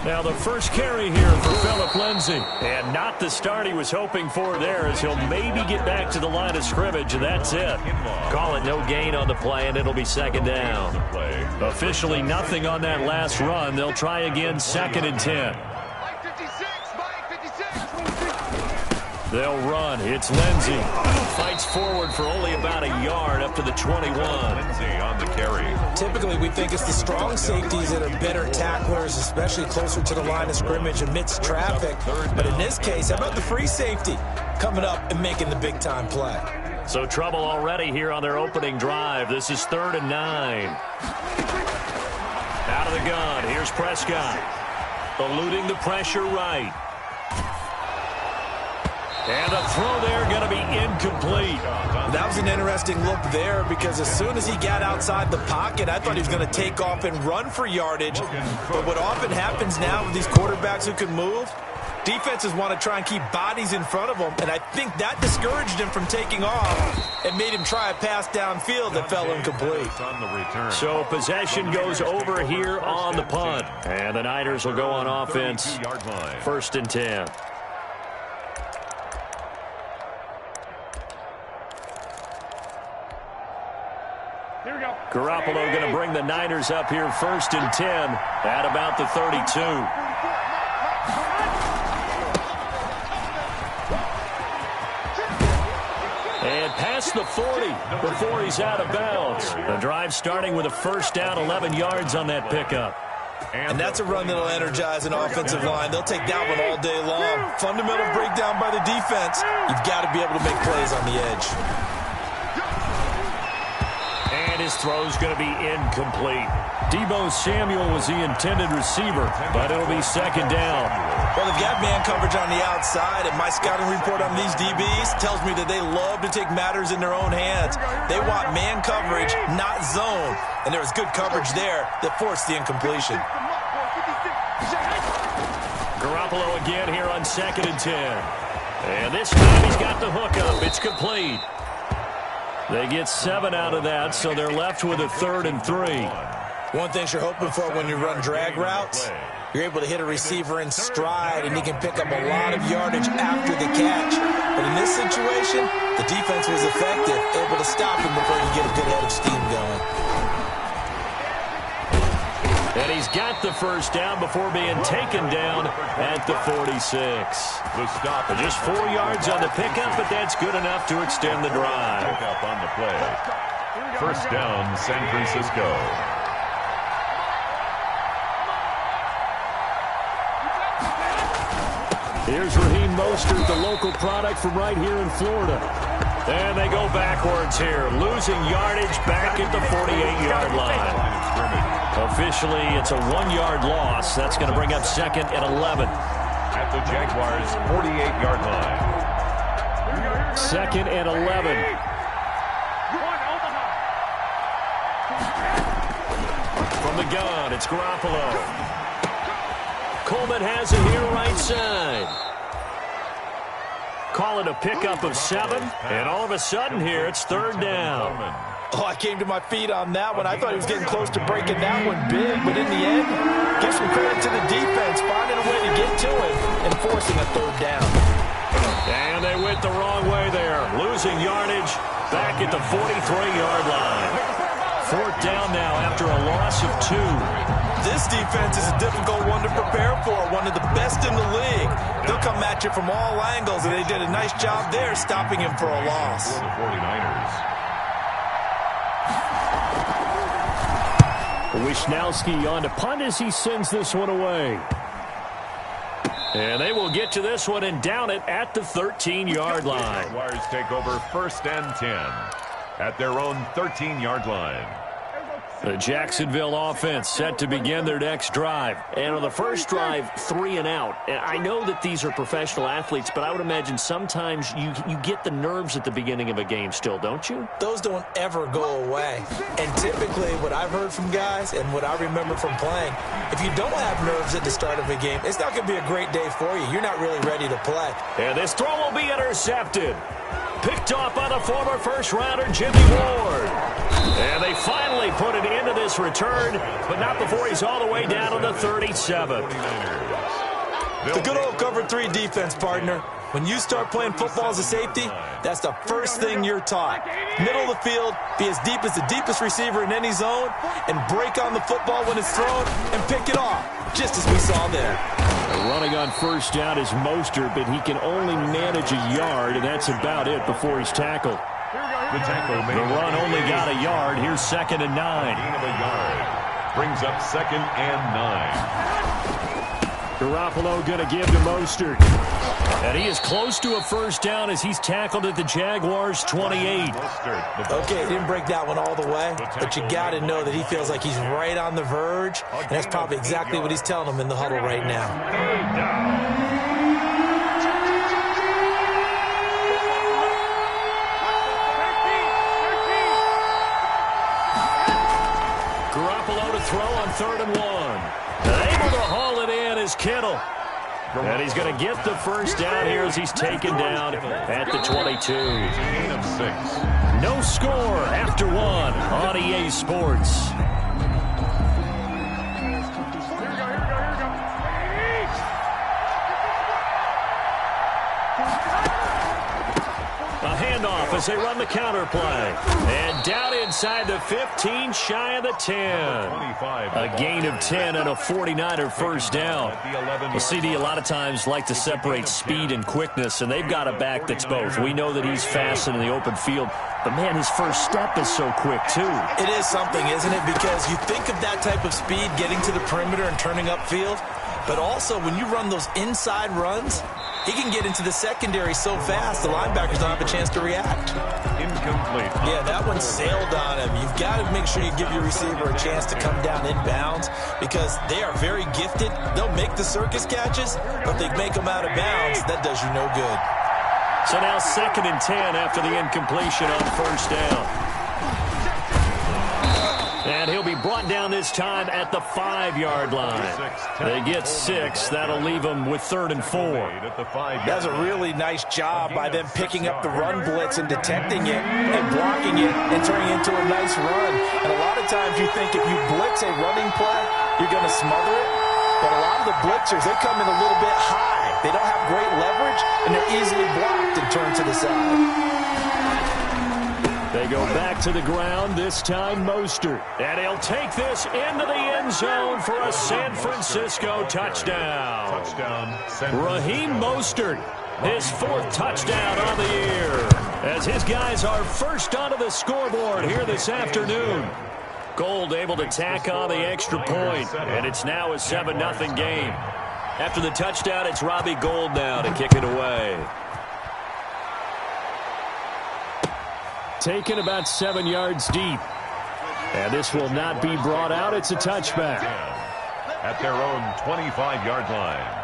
Now the first carry here for Phillip Lindsay. And not the start he was hoping for there, as he'll maybe get back to the line of scrimmage, and that's it. Call it no gain on the play, and it'll be second down. Officially nothing on that last run. They'll try again, 2nd and 10. They'll run. It's Lindsay. Fights forward for only about a yard up to the 21. Lindsay on the carry. Typically, we think it's the strong safeties that are better tacklers, especially closer to the line of scrimmage amidst traffic. But in this case, how about the free safety coming up and making the big-time play? So trouble already here on their opening drive. This is 3rd and 9. Out of the gun. Here's Prescott. Eluding the pressure right. And a throw there going to be incomplete. That was an interesting look there, because as soon as he got outside the pocket, I thought he was going to take off and run for yardage. But what often happens now with these quarterbacks who can move, defenses want to try and keep bodies in front of them, and I think that discouraged him from taking off and made him try a pass downfield that fell incomplete. So possession goes over here on the punt, and the Niners will go on offense, 1st and 10. Garoppolo going to bring the Niners up here 1st and 10 at about the 32. And past the 40 before he's out of bounds. The drive starting with a 1st down, 11 yards on that pickup. And that's a run that'll energize an offensive line. They'll take that one all day long. Fundamental breakdown by the defense. You've got to be able to make plays on the edge. His throw's going to be incomplete. Deebo Samuel was the intended receiver, but it'll be 2nd down. Well, they've got man coverage on the outside, and my scouting report on these DBs tells me that they love to take matters in their own hands. They want man coverage, not zone, and there was good coverage there that forced the incompletion. Garoppolo again here on 2nd and 10. And this time he's got the hook up. It's complete. They get 7 out of that, so they're left with a 3rd and 3. One thing you're hoping for when you run drag routes, you're able to hit a receiver in stride, and he can pick up a lot of yardage after the catch. But in this situation, the defense was effective, able to stop him before he get a good head of steam going. And he's got the 1st down before being taken down at the 46. The stop. Just 4 yards on the pickup, but that's good enough to extend the drive. Pickup on the play. 1st down, San Francisco. Here's Raheem Mostert, the local product from right here in Florida. And they go backwards here, losing yardage back at the 48-yard line. Officially, it's a 1-yard loss. That's going to bring up 2nd and 11. At the Jaguars' 48-yard line. 2nd and 11. From the gun, it's Garoppolo. Coleman has it here right side. Call it a pickup of 7, and all of a sudden here, it's 3rd down. Oh, I came to my feet on that one. I thought he was getting close to breaking that one big, but in the end, give some credit to the defense, finding a way to get to it and forcing a 3rd down. And they went the wrong way there, losing yardage back at the 43-yard line. 4th down now after a loss of 2. This defense is a difficult one to prepare for, one of the best in the league. They'll come at you from all angles, and they did a nice job there stopping him for a loss. For the 49ers. Wisnowski on to punt as he sends this one away. And they will get to this one and down it at the 13-yard line. Jaguars take over 1st and 10 at their own 13-yard line. The Jacksonville offense set to begin their next drive. And on the first drive, 3 and out. And I know that these are professional athletes, but I would imagine sometimes you get the nerves at the beginning of a game still, don't you? Those don't ever go away. And typically what I've heard from guys and what I remember from playing, if you don't have nerves at the start of a game, it's not going to be a great day for you. You're not really ready to play. And this throw will be intercepted. picked off by the former first-rounder Jimmy Ward. And they finally put it into this return, but not before he's all the way down on the 37th. The good old cover 3 defense, partner. When you start playing football as a safety, that's the first thing you're taught. Middle of the field, be as deep as the deepest receiver in any zone, and break on the football when it's thrown and pick it off, just as we saw there. Running on first down is Mostert, but he can only manage a yard, and that's about it before he's tackled. The run only got a yard. Here's 2nd and 9. Gain of a yard. Brings up 2nd and 9. Garoppolo going to give to Mostert. And he is close to a first down as he's tackled at the Jaguars' 28. Okay, he didn't break that one all the way, but you got to know that he feels like he's right on the verge, and that's probably exactly what he's telling them in the huddle right now. Garoppolo to throw on 3rd and 1. Able to haul it in is Kittle. And he's going to get the first down here as he's taken down at the 22. Gain of 6. No score after 1 on EA Sports. A handoff as they run the counter play. And down inside the 15, shy of the 10. A gain of 10 and a 49er first down. The CD a lot of times like to separate speed and quickness, and they've got a back that's both. We know that he's fast in the open field, but, man, his first step is so quick, too. It is something, isn't it? Because you think of that type of speed getting to the perimeter and turning upfield, but also when you run those inside runs, he can get into the secondary so fast the linebackers don't have a chance to react. Incomplete. Yeah, that one sailed on him. You've got to make sure you give your receiver a chance to come down inbounds because they are very gifted. They'll make the circus catches, but they make them out of bounds. That does you no good. So now 2nd and 10 after the incompletion on first down. And he'll be brought down this time at the 5-yard line. They get 6. That'll leave them with 3rd and 4. That's a really nice job by them picking up the run blitz and detecting it and blocking it and turning it into a nice run. And a lot of times you think if you blitz a running play, you're going to smother it. But a lot of the blitzers, they come in a little bit high. They don't have great leverage, and they're easily blocked and turned to the side. They go back to the ground, this time Mostert. And he'll take this into the end zone for a San Francisco touchdown. Raheem Mostert, his 4th touchdown on the year, as his guys are first onto the scoreboard here this afternoon. Gold able to tack on the extra point, and it's now a 7-0 game. After the touchdown, it's Robbie Gould now to kick it away. Taken about 7 yards deep. And this will not be brought out. It's a touchback. At their own 25-yard line.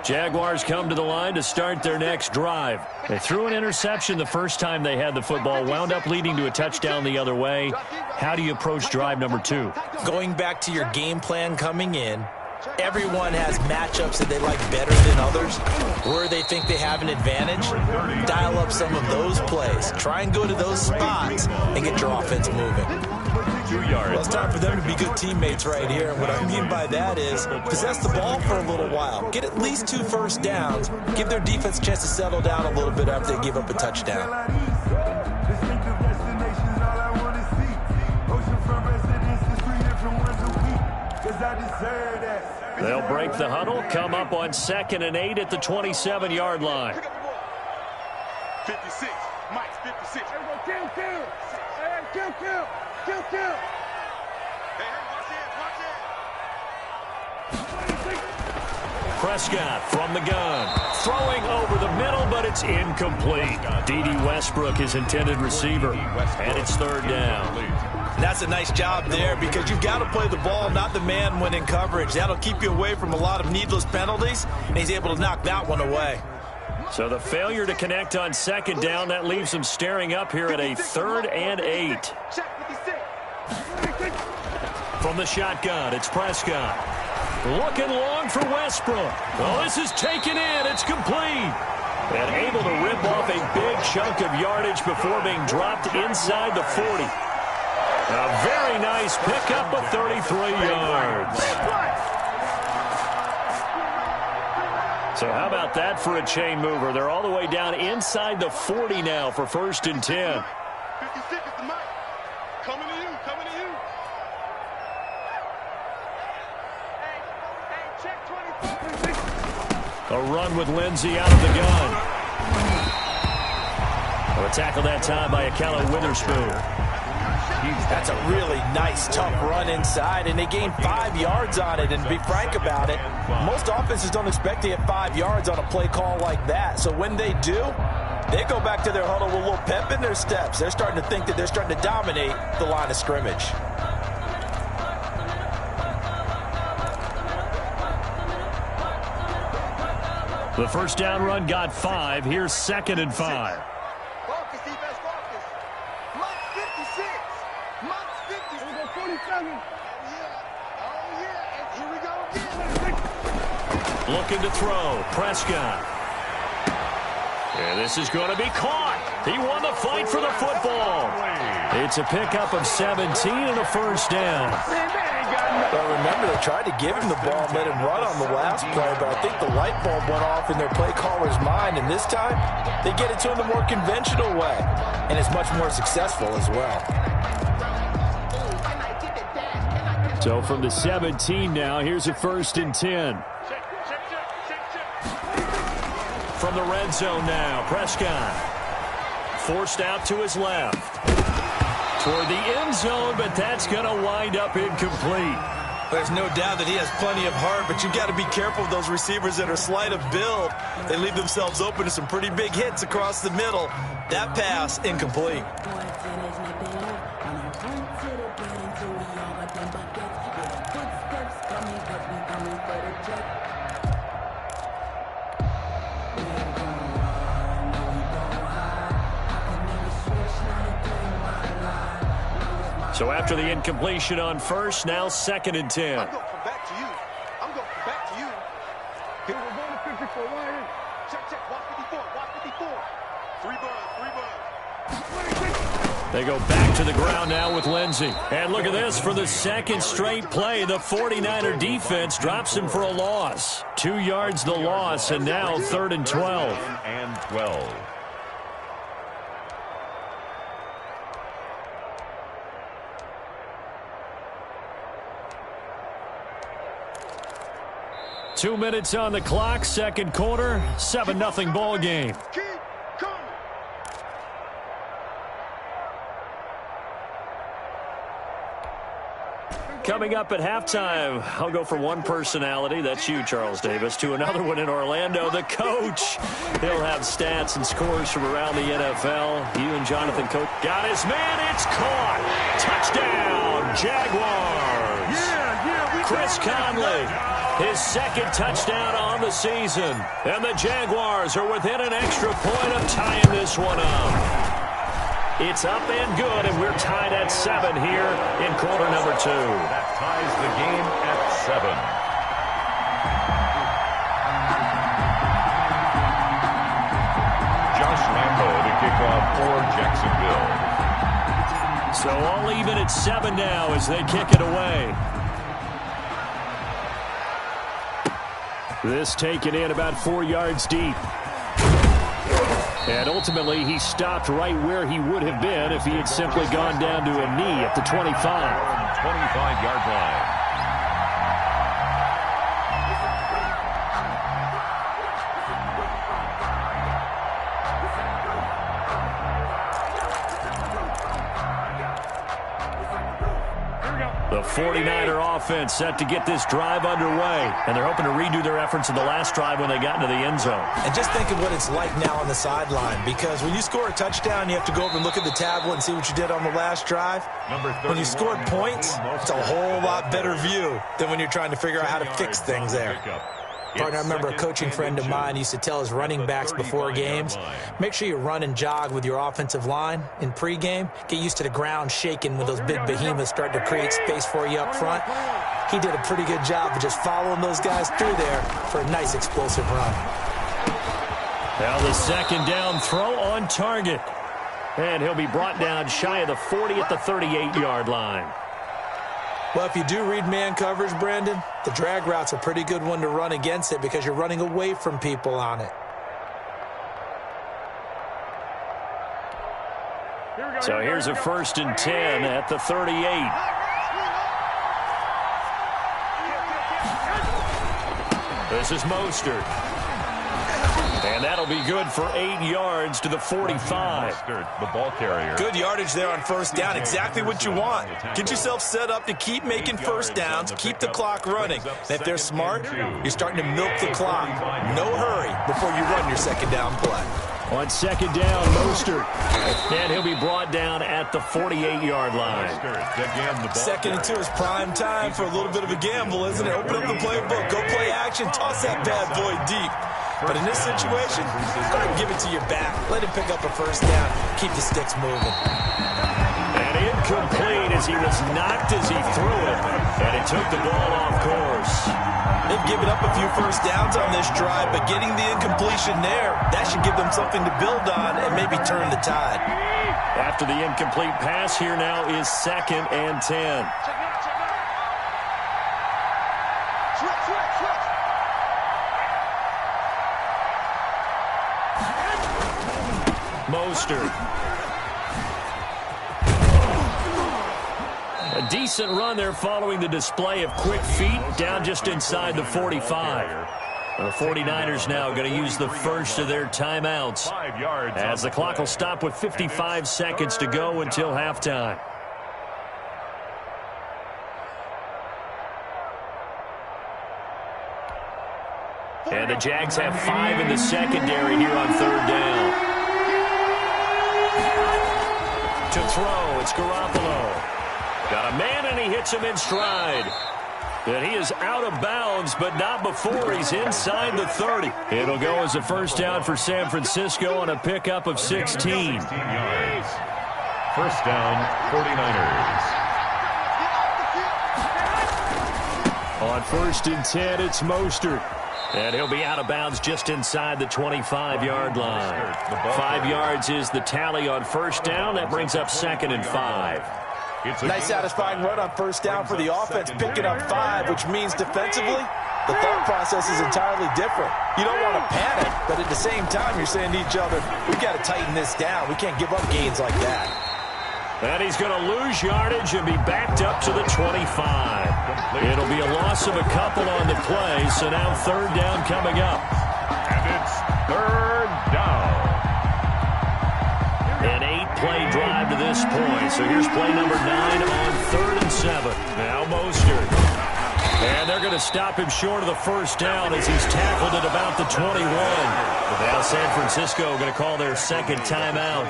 Jaguars come to the line to start their next drive. They threw an interception the first time they had the football, wound up leading to a touchdown the other way. How do you approach drive number 2? Going back to your game plan coming in, everyone has matchups that they like better than others, where they think they have an advantage. Dial up some of those plays. Try and go to those spots and get your offense moving. 2 yards. Well, it's time for them to be good teammates right here. And what I mean by that is possess the ball for a little while. Get at least 2 first downs. Give their defense a chance to settle down a little bit after they give up a touchdown. They'll break the huddle, come up on 2nd and 8 at the 27-yard line. 56, Mike's 56. Kill. Hey, kill. Hey, watch it. Prescott from the gun. Throwing over the middle, but it's incomplete. D.D. Westbrook, his intended receiver. And it's 3rd down. That's a nice job there because you've got to play the ball, not the man when in coverage. That'll keep you away from a lot of needless penalties, and he's able to knock that one away. So the failure to connect on 2nd down, that leaves him staring up here at a 3rd and 8. From the shotgun, it's Prescott. Looking long for Westbrook. Well, this is taken in. It's complete. And able to rip off a big chunk of yardage before being dropped inside the 40. A very nice pickup of 33 yards. So how about that for a chain mover? They're all the way down inside the 40 now for 1st and 10. 56 is the mic. Coming to you, coming to you. Hey, check 24. A run with Lindsey out of the gun. A tackle that time by Akello Witherspoon. That's a really nice, tough run inside, and they gained 5 yards on it. And to be frank about it, most offenses don't expect to get 5 yards on a play call like that. So when they do, they go back to their huddle with a little pep in their steps. They're starting to think that they're starting to dominate the line of scrimmage. The first down run got 5. Here's 2nd and 5. Focus, defense, focus. Mark 56. Mark 50. Here we go, 47. Oh, yeah. And here we go again. Looking to throw. Prescott. And this is going to be caught. He won the fight for the football. It's a pickup of 17 and a first down. Well, remember, they tried to give him the ball and let him run on the last play, but I think the light bulb went off in their play caller's mind, and this time they get it to him the more conventional way, and it's much more successful as well. So from the 17 now, here's a 1st and 10. From the red zone now, Prescott. Forced out to his left. Toward the end zone, but that's going to wind up incomplete. There's no doubt that he has plenty of heart, but you've got to be careful of those receivers that are slight of build. They leave themselves open to some pretty big hits across the middle. That pass, incomplete. So after the incompletion on first, now 2nd and 10. I'm going from back to you. I'm going from back to you. Here we're going to 54. Right here. Check. Watch 54. Watch 54. 3 buds. They go back to the ground now with Lindsey. And look at this. For the 2nd straight play, the 49er defense drops him for a loss. 2 yards the loss, and now 3rd and 12. And 12. Two minutes on the clock, 2nd quarter, 7-0 ball game. Keep coming. Coming up at halftime, I'll go from one personality, that's you, Charles Davis, to another one in Orlando, the coach. He'll have stats and scores from around the NFL. You and Jonathan Coach got his man. It's caught. Touchdown, Jaguars. Chris Conley, his 2nd touchdown on the season. And the Jaguars are within an extra point of tying this one up. It's up and good, and we're tied at 7 here in quarter number 2. That ties the game at 7. Josh Lambo to kick off for Jacksonville. So all even at 7 now as they kick it away. This taken in about 4 yards deep. And ultimately, he stopped right where he would have been if he had simply gone down to a knee at the 25. 25-yard line. The 49er offense set to get this drive underway, and they're hoping to redo their efforts in the last drive when they got into the end zone. And just think of what it's like now on the sideline, because when you score a touchdown, you have to go over and look at the tablet and see what you did on the last drive. When you scored points, it's a whole lot better view than when you're trying to figure out how to fix things there. Partner, I remember a coaching friend of mine used to tell his running backs before games, make sure you run and jog with your offensive line in pregame. Get used to the ground shaking when those big behemoths start to create space for you up front. He did a pretty good job of just following those guys through there for a nice explosive run. Now the second down throw on target. And he'll be brought down shy of the 40 at the 38-yard line. Well, if you do read man coverage, Brandon, the drag route's a pretty good one to run against it because you're running away from people on it. So here's a 1st and 10 at the 38. This is Mostert. And that'll be good for 8 yards to the 45. The ball carrier. Good yardage there on 1st down. Exactly what you want. Get yourself set up to keep making 1st downs, keep the clock running. And if they're smart, you're starting to milk the clock. No hurry before you run your 2nd down play. On 2nd down, Mostert. And he'll be brought down at the 48-yard line. 2nd and 2 is prime time for a little bit of a gamble, isn't it? Open up the playbook. Go play action. Toss that bad boy deep. But in this situation, go ahead and give it to your back. Let him pick up a 1st down. Keep the sticks moving. And incomplete as he was knocked as he threw it. And it took the ball off course. They've given up a few 1st downs on this drive, but getting the incompletion there, that should give them something to build on and maybe turn the tide. After the incomplete pass, here now is 2nd and 10. Mostert. A decent run there following the display of quick feet down just inside the 45. The 49ers now going to use the first of their timeouts as the clock will stop with 55 seconds to go until halftime. And the Jags have 5 in the secondary here on 3rd down. To throw, it's Garoppolo. Got a man, and he hits him in stride. And he is out of bounds, but not before he's inside the 30. It'll go as a 1st down for San Francisco on a pickup of 16. 1st down, 49ers. On 1st and 10, it's Mostert. And he'll be out of bounds just inside the 25-yard line. 5 yards is the tally on 1st down. That brings up 2nd and 5. Nice satisfying run on 1st down for the offense, picking up 5, which means defensively, the thought process is entirely different. You don't want to panic, but at the same time, you're saying to each other, we've got to tighten this down. We can't give up gains like that. And he's going to lose yardage and be backed up to the 25. It'll be a loss of a couple on the play, so now 3rd down coming up. And it's 3rd down. An 8-play drive to this point. So here's play number 9 on 3rd and 7. Now Mostert. And they're going to stop him short of the 1st down as he's tackled at about the 21. Now San Francisco going to call their 2nd timeout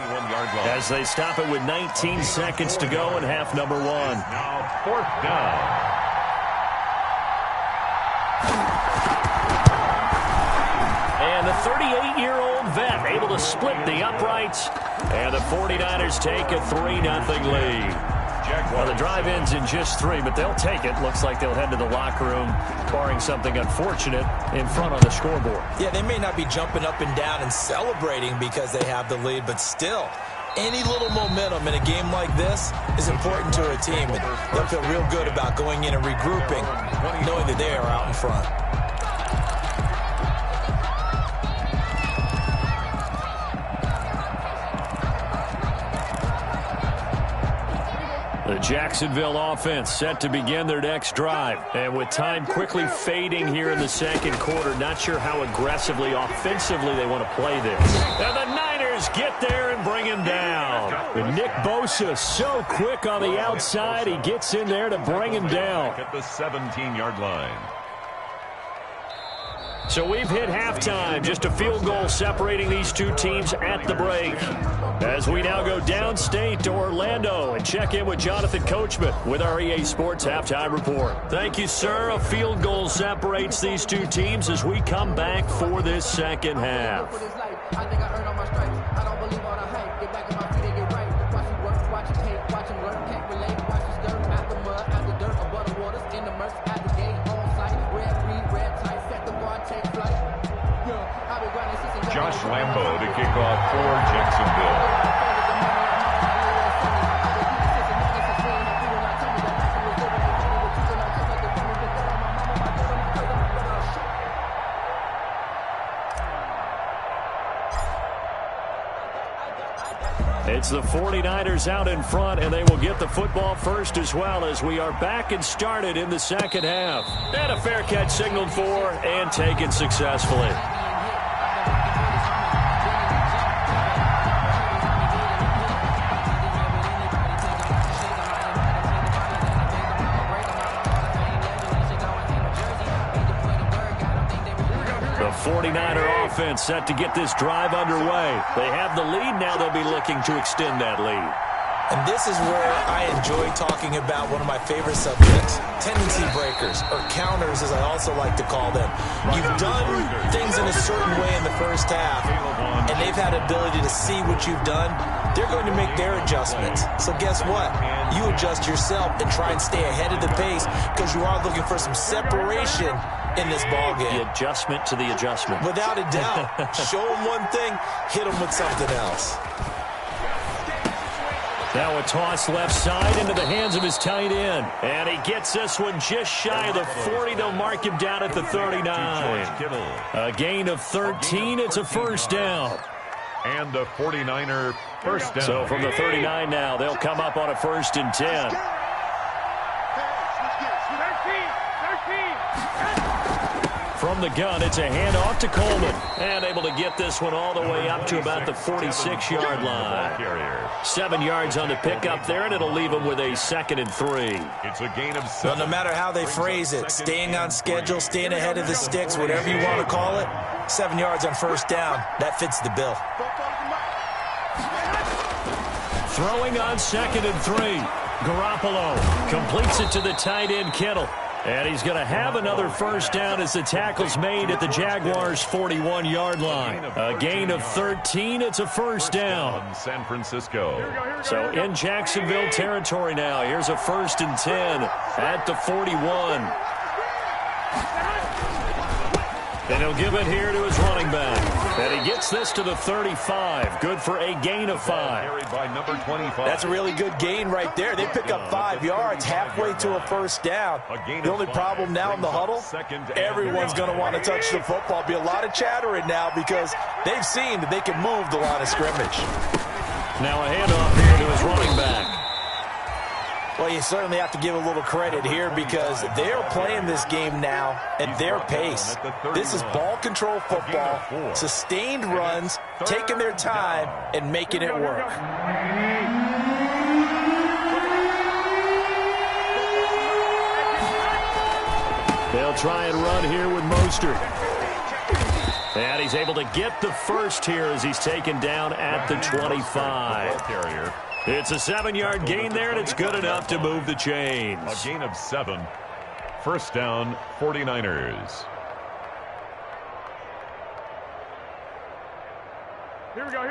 as they stop it with 19 seconds to go in half number 1. Now 4th down. And the 38-year-old vet able to split the uprights. And the 49ers take a 3-0 lead. Well, the drive ends in just 3, but they'll take it. Looks like they'll head to the locker room, barring something unfortunate, in front on the scoreboard. Yeah, they may not be jumping up and down and celebrating because they have the lead, but still, any little momentum in a game like this is important to a team, and they'll feel real good about going in and regrouping, knowing that they are out in front. The Jacksonville offense set to begin their next drive. And with time quickly fading here in the 2nd quarter, not sure how aggressively, offensively they want to play this. And the Niners get there and bring him down. And Nick Bosa so quick on the outside, he gets in there to bring him down. At the 17-yard line. So we've hit halftime, just a field goal separating these two teams at the break. As we now go downstate to Orlando and check in with Jonathan Coachman with our EA Sports Halftime Report. Thank you, sir. A field goal separates these two teams as we come back for this second half. I think I earned all my stripes. I don't believe all the hype. Get back on my feet and get right. Watch it work, watch it hate, watch it work. Can't relate, watch it stir. Out the mud, out the dirt, above the waters, in the murks, at the gate, on site. Red, green, red, tight, set the bar, take flight. Yeah, I've been grinding since Josh Lambo to kick off for Jacksonville. It's the 49ers out in front, and they will get the football first as well as we are back and started in the second half. And a fair catch signaled for and taken successfully. The 49er offense set to get this drive underway. They have the lead. Now they'll be looking to extend that lead. And this is where I enjoy talking about one of my favorite subjects, tendency breakers, or counters as I also like to call them. You've done things in a certain way in the first half, and they've had ability to see what you've done. They're going to make their adjustments. So guess what? You adjust yourself and try and stay ahead of the pace because you are looking for some separation in this ball game. The adjustment to the adjustment. Without a doubt. Show them one thing, hit them with something else. Now a toss left side into the hands of his tight end. And he gets this one just shy of the 40. They'll mark him down at the 39. A gain of 13. It's a first down. And the 49er first down. So from the 39 now, they'll come up on a 1st and 10. From the gun, it's a handoff to Coleman. And able to get this one all the way up to about the 46-yard line. 7 yards on the pickup there, and it'll leave him with a 2nd and 3. It's a gain of 7. Well, no matter how they phrase it, staying on schedule, staying ahead of the sticks, whatever you want to call it, 7 yards on first down, that fits the bill. Throwing on 2nd and 3. Garoppolo completes it to the tight end, Kittle. And he's going to have another first down as the tackle's made at the Jaguars' 41-yard line. A gain of 13. It's a first down. San Francisco. So in Jacksonville territory now. Here's a 1st and 10 at the 41. And he'll give it here to his running back. And he gets this to the 35. Good for a gain of 5. Carried by number 25. That's a really good gain right there. They pick up 5 yards halfway to a first down. The only problem now in the huddle, everyone's going to want to touch the football. Be a lot of chattering now because they've seen that they can move the line of scrimmage. Now a handoff here to his running back. Well, you certainly have to give a little credit here because they're playing this game now at their pace. This is ball control football, sustained runs, taking their time, and making it work. They'll try and run here with Mostert. And he's able to get the first here as he's taken down at the 25. It's a 7-yard gain there, and it's good enough to move the chains. A gain of 7. First down, 49ers. Here we go.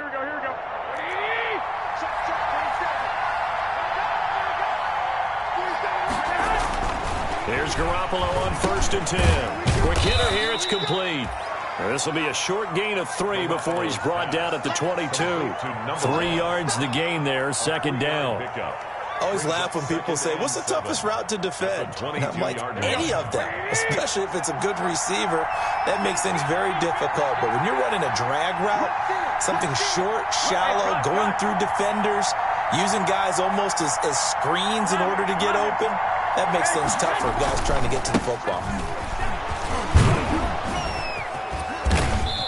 Here's Garoppolo on 1st and 10. Quick hitter here, it's complete. This will be a short gain of 3 before he's brought down at the 22. 3 yards the gain there, 2nd down. I always laugh when people say, what's the toughest route to defend? And I'm like, any of them, especially if it's a good receiver. That makes things very difficult. But when you're running a drag route, something short, shallow, going through defenders, using guys almost as screens in order to get open, that makes things tough for guys trying to get to the football.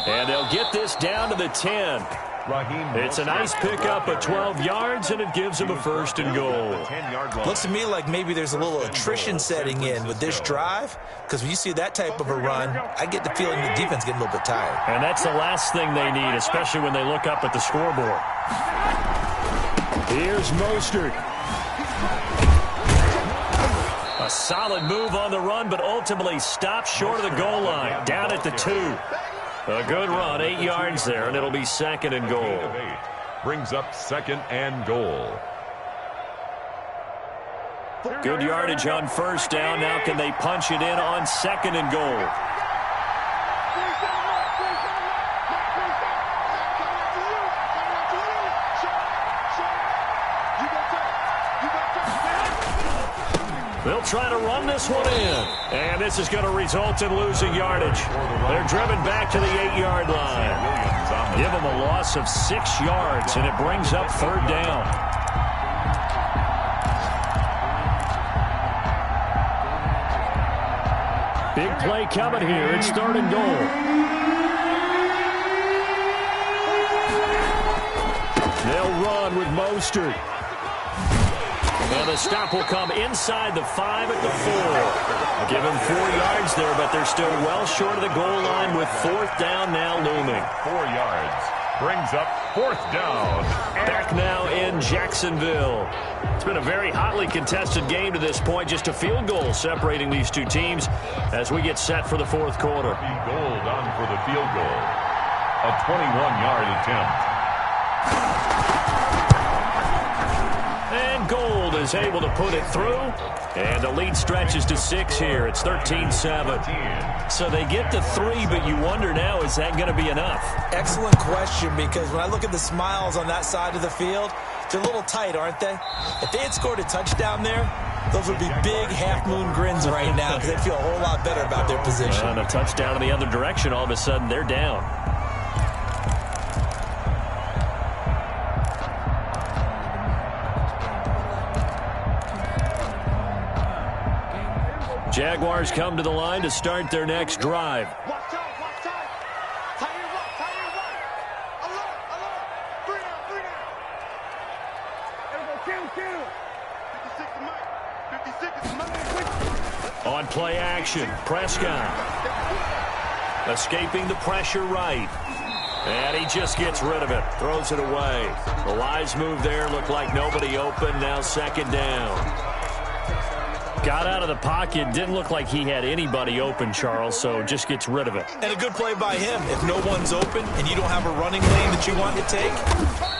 And they'll get this down to the 10. It's a nice pickup of 12 yards, and it gives him a 1st and goal. Looks to me like maybe there's a little attrition setting in with this drive, because when you see that type of a run, I get the feeling the defense getting a little bit tired. And that's the last thing they need, especially when they look up at the scoreboard. Here's Mostert. A solid move on the run, but ultimately stopped short of the goal line, down at the 2. A good run, 8 yards there, and it'll be 2nd and goal. Brings up 2nd and goal. Good yardage on 1st down. Now can they punch it in on 2nd and goal? They'll try to run this one in. And this is going to result in losing yardage. They're driven back to the 8-yard line. Give them a loss of 6 yards, and it brings up 3rd down. Big play coming here. It's 3rd and goal. They'll run with Mostert. And the stop will come inside the 5 at the 4. Give him 4 yards there, but they're still well short of the goal line with 4th down now looming. 4 yards. Brings up 4th down. Back now in Jacksonville. It's been a very hotly contested game to this point. Just a field goal separating these two teams as we get set for the 4th quarter. Gold on for the field goal. A 21-yard attempt. And Gold is able to put it through. And the lead stretches to 6 here. It's 13-7. So they get to 3, but you wonder now, is that going to be enough? Excellent question, because when I look at the smiles on that side of the field, they're a little tight, aren't they? If they had scored a touchdown there, those would be big half-moon grins right now because they feel a whole lot better about their position. And a touchdown in the other direction, all of a sudden they're down. Jaguars come to the line to start their next drive. Watch time. Tie your right. Alert. 3 down. There we go. Kill. 56 is mine. On play action, Prescott. Escaping the pressure right. And he just gets rid of it. Throws it away. The wise move there. Looked like nobody open. Now 2nd down. Got out of the pocket. Didn't look like he had anybody open, Charles, so just gets rid of it. And a good play by him. If no one's open and you don't have a running lane that you want to take,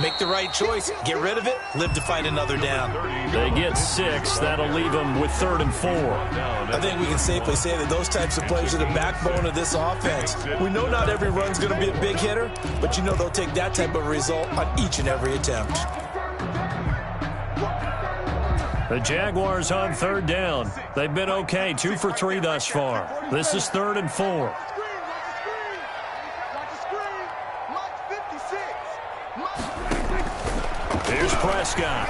make the right choice. Get rid of it. Live to fight another down. They get 6. That'll leave them with 3rd and 4. I think we can safely say that those types of plays are the backbone of this offense. We know not every run's going to be a big hitter, but you know they'll take that type of result on each and every attempt. The Jaguars on 3rd down. They've been okay, 2 for 3 thus far. This is 3rd and 4. Watch the screen. Watch 56. Here's Prescott.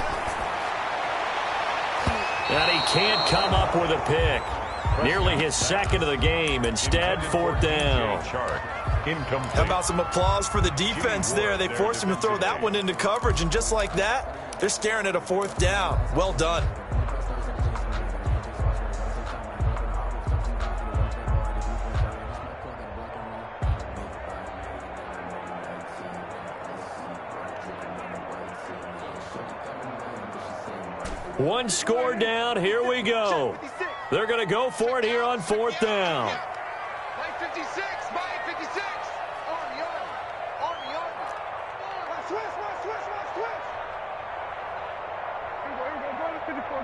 And he can't come up with a pick. Nearly his 2nd of the game. Instead, 4th down. How about some applause for the defense there? They forced him to throw that one into coverage, and just like that, they're staring at a 4th down. Well done. One score down. Here we go. They're going to go for it here on 4th down. By 56. On the arm. Switch. Here we go. Go to 54.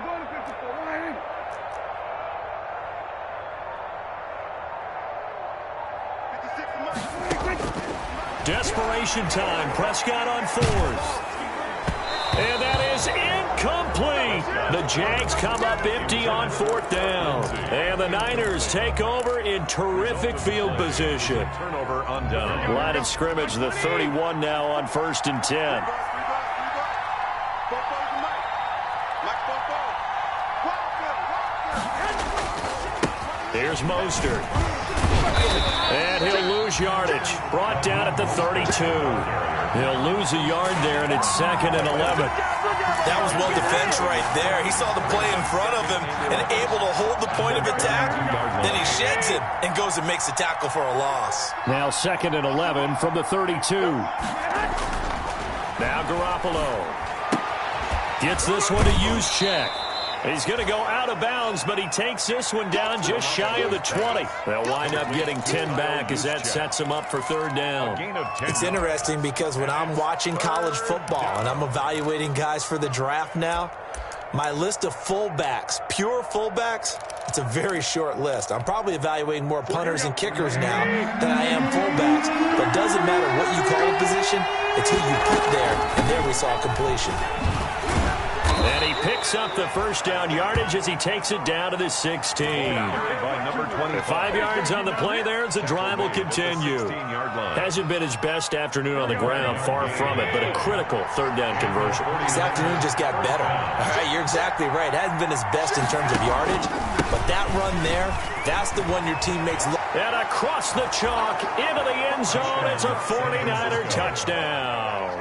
Line in. Desperation time. Prescott on 4th. And that is incomplete. The Jags come up empty on 4th down. And the Niners take over in terrific field position. Turnover on down. Line of scrimmage, the 31 now on 1st and 10. Here's Mostert. And he'll lose yardage. Brought down at the 32. He'll lose a yard there, and it's 2nd and 11. That was well defense right there. He saw the play in front of him and able to hold the point of attack. Then he sheds it and goes and makes a tackle for a loss. Now 2nd and 11 from the 32. Now Garoppolo gets this one to use check. He's going to go out of bounds, but he takes this one down just shy of the 20. They'll wind up getting 10 back as that sets him up for 3rd down. It's interesting because when I'm watching college football and I'm evaluating guys for the draft now, my list of fullbacks, pure fullbacks, it's a very short list. I'm probably evaluating more punters and kickers now than I am fullbacks. But it doesn't matter what you call a position, it's who you put there, and there we saw completion. And he picks up the 1st down yardage as he takes it down to the 16. 5 yards on the play there as the drive will continue. Hasn't been his best afternoon on the ground, far from it, but a critical 3rd down conversion. This afternoon just got better. All right, you're exactly right. Hasn't been his best in terms of yardage, but that run there, that's the one your teammates look. And across the chalk into the end zone, it's a 49er touchdown.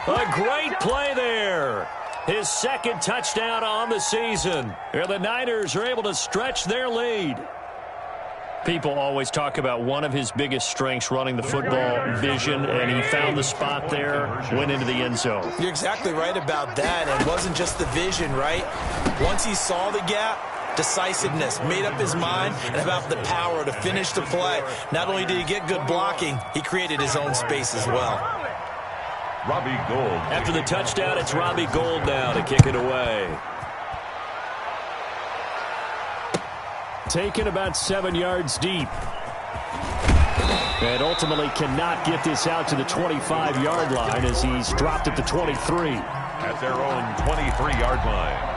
A great play there. His 2nd touchdown on the season. Here the Niners are able to stretch their lead. People always talk about one of his biggest strengths, running the football, vision, and he found the spot there, went into the end zone. You're exactly right about that. It wasn't just the vision, right? Once he saw the gap, decisiveness, made up his mind, and about the power to finish the play. Not only did he get good blocking, he created his own space as well. Robbie Gould. After the touchdown, it's Robbie Gould now to kick it away. Taken about 7 yards deep. And ultimately cannot get this out to the 25-yard line as he's dropped at the 23. At their own 23-yard line.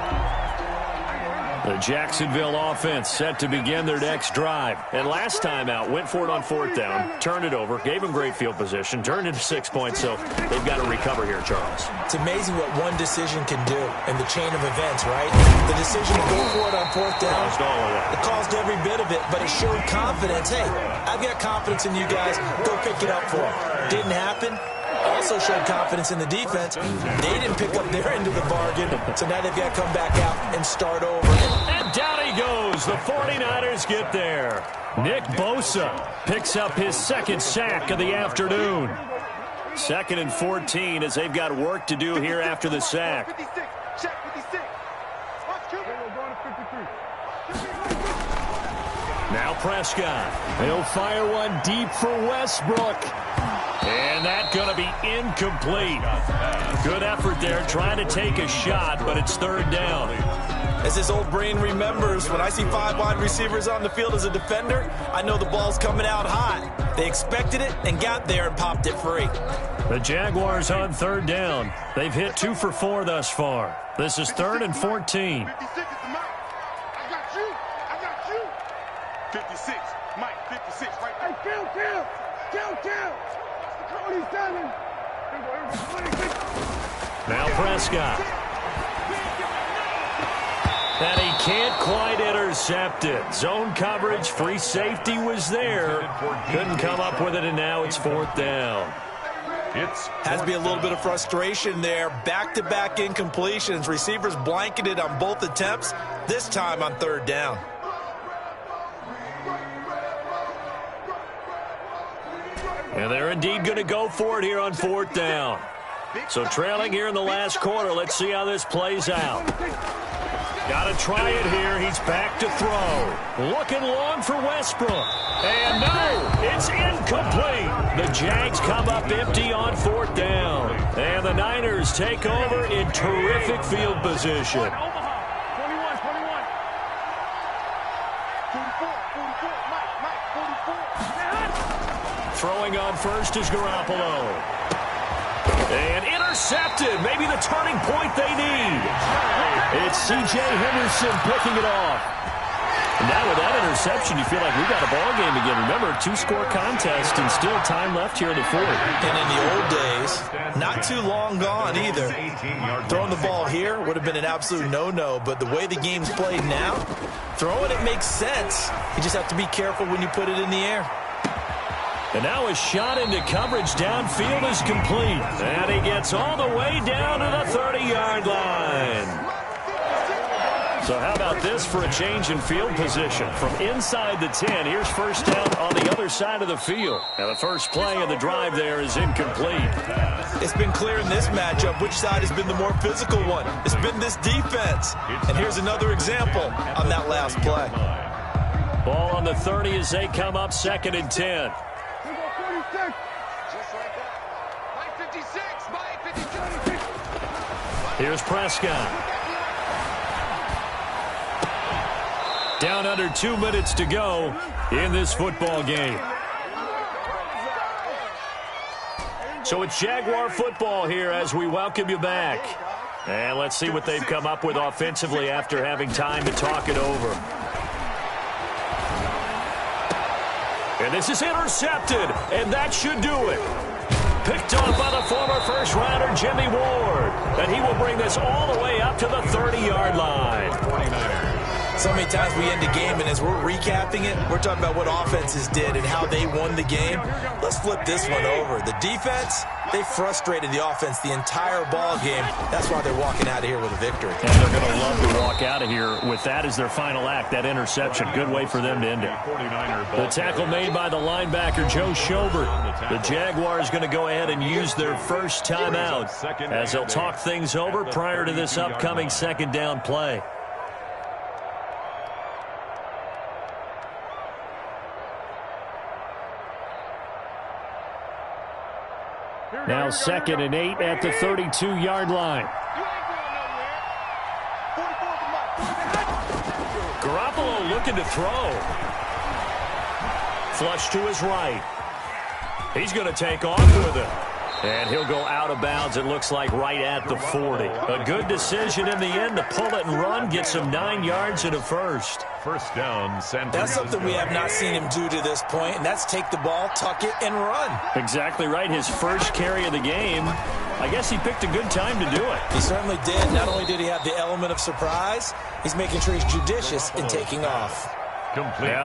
The Jacksonville offense set to begin their next drive. And last time out, went for it on 4th down, turned it over, gave them great field position, turned into 6 points, so they've got to recover here, Charles. It's amazing what one decision can do in the chain of events, right? The decision to go for it on 4th down, Caused all of that. it caused every bit of it, but it showed confidence. Hey, I've got confidence in you guys. Go pick it up for them. Didn't happen. Also showed confidence in the defense. They didn't pick up their end of the bargain, so now they've got to come back out and start over. And down he goes. The 49ers get there. Nick Bosa picks up his 2nd sack of the afternoon. 2nd and 14 as they've got work to do here after the sack. 56. Check 56. Watch Cuban. Now Prescott. He'll fire one deep for Westbrook. And that's going to be incomplete. Good effort there trying to take a shot, but it's 3rd down. As his old brain remembers, when I see 5 wide receivers on the field as a defender, I know the ball's coming out hot. They expected it and got there and popped it free. The Jaguars on 3rd down. They've hit 2 for 4 thus far. This is 3rd and 14. 56 is the mark. I got you. I got you. 56. Mike, 56 right there. Hey, kill. 27. Now Prescott. And he can't quite intercept it. Zone coverage, free safety was there. Couldn't come up with it, and now it's 4th down. Has to be a little bit of frustration there. Back-to-back incompletions. Receivers blanketed on both attempts, this time on 3rd down. And they're indeed going to go for it here on 4th down. So trailing here in the last quarter. Let's see how this plays out. Got to try it here. He's back to throw. Looking long for Westbrook. And no, it's incomplete. The Jags come up empty on 4th down. And the Niners take over in terrific field position. 21. 44. Mike, 44. Throwing on first is Garoppolo. And intercepted. Maybe the turning point they need. It's C.J. Henderson picking it off. And now with that interception, you feel like we've got a ball game again. Remember, a 2-score contest and still time left here in the 4th. And in the old days, not too long gone either. Throwing the ball here would have been an absolute no-no, but the way the game's played now, throwing it makes sense. You just have to be careful when you put it in the air. And now a shot into coverage downfield is complete. And he gets all the way down to the 30-yard line. So how about this for a change in field position? From inside the 10, here's first down on the other side of the field. Now the first play of the drive there is incomplete. It's been clear in this matchup which side has been the more physical one. It's been this defense. And here's another example on that last play. Ball on the 30 as they come up 2nd and 10. Here's Prescott. Down under 2 minutes to go in this football game. So it's Jaguar football here as we welcome you back. And let's see what they've come up with offensively after having time to talk it over. And this is intercepted, and that should do it. Picked off by the former first-rounder Jimmy Ward. And he will bring this all the way up to the 30-yard line. So many times we end a game, and as we're recapping it, we're talking about what offenses did and how they won the game. Let's flip this one over. The defense, they frustrated the offense the entire ball game. That's why they're walking out of here with a victory. And they're going to love to walk out of here with that as their final act, that interception. Good way for them to end it. The tackle made by the linebacker, Joe Schobert. The Jaguars going to go ahead and use their first timeout as they'll talk things over prior to this upcoming second down play. Now 2nd and 8 at the 32-yard line. Garoppolo looking to throw. Flush to his right. He's going to take off with it. And he'll go out of bounds, it looks like, right at the 40. A good decision in the end to pull it and run, get some 9 yards and a first. First down, San Francisco. That's something we have not seen him do to this point, and that's take the ball, tuck it, and run. Exactly right. His first carry of the game. I guess he picked a good time to do it. He certainly did. Not only did he have the element of surprise, he's making sure he's judicious in taking off. Complete. Now